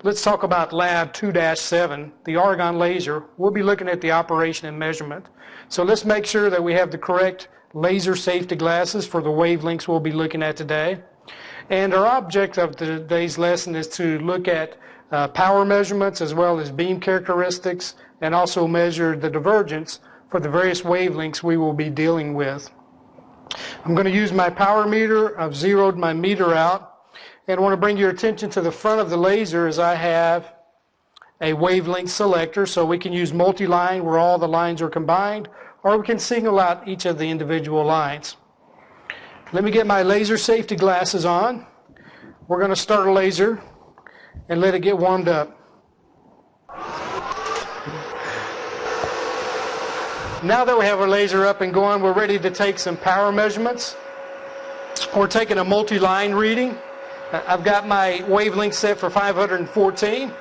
Let's talk about Lab 2-7, the argon laser. We'll be looking at the operation and measurement. So let's make sure that we have the correct laser safety glasses for the wavelengths we'll be looking at today. And our object of today's lesson is to look at power measurements as well as beam characteristics, and also measure the divergence for the various wavelengths we will be dealing with. I'm going to use my power meter. I've zeroed my meter out. And I want to bring your attention to the front of the laser as I have a wavelength selector, so we can use multi-line where all the lines are combined, or we can single out each of the individual lines. Let me get my laser safety glasses on. We're going to start a laser and let it get warmed up. Now that we have our laser up and going, we're ready to take some power measurements. We're taking a multi-line reading. I've got my wavelength set for 514.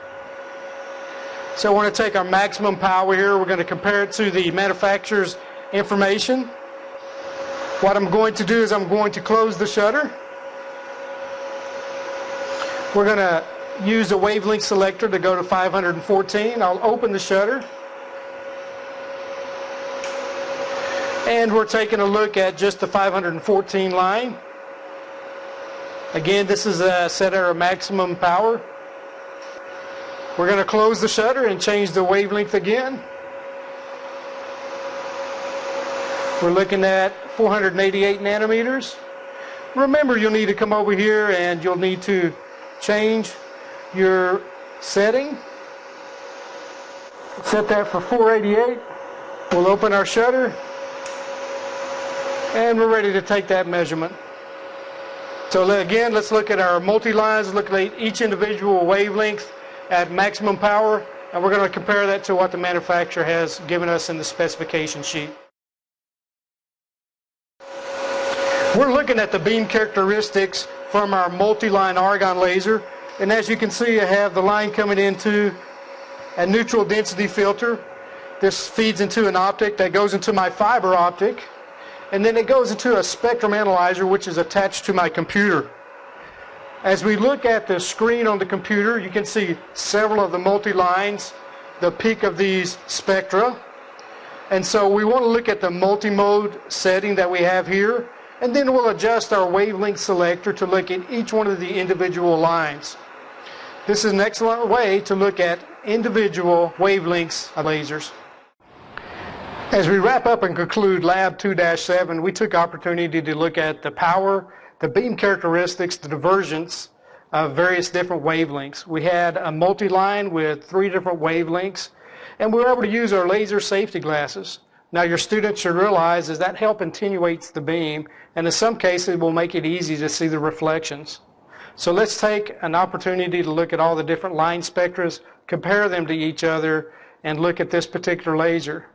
So I want to take our maximum power here. We're going to compare it to the manufacturer's information. What I'm going to do is I'm going to close the shutter. We're going to use the wavelength selector to go to 514. I'll open the shutter. And we're taking a look at just the 514 line. Again, this is set at our maximum power. We're going to close the shutter and change the wavelength again. We're looking at 488 nanometers. Remember, you'll need to come over here and you'll need to change your setting. Set that for 488. We'll open our shutter and we're ready to take that measurement. So again, let's look at our multi-lines, look at each individual wavelength at maximum power, and we're going to compare that to what the manufacturer has given us in the specification sheet. We're looking at the beam characteristics from our multi-line argon laser, and as you can see, I have the line coming into a neutral density filter. This feeds into an optic that goes into my fiber optic, and then it goes into a spectrum analyzer which is attached to my computer. As we look at the screen on the computer, you can see several of the multi-lines, the peak of these spectra. And so we want to look at the multi-mode setting that we have here, and then we'll adjust our wavelength selector to look at each one of the individual lines. This is an excellent way to look at individual wavelengths of lasers. As we wrap up and conclude Lab 2-7, we took opportunity to look at the power, the beam characteristics, the divergence of various different wavelengths. We had a multi-line with 3 different wavelengths, and we were able to use our laser safety glasses. Now your students should realize is that help attenuates the beam, and in some cases will make it easy to see the reflections. So let's take an opportunity to look at all the different line spectras, compare them to each other, and look at this particular laser.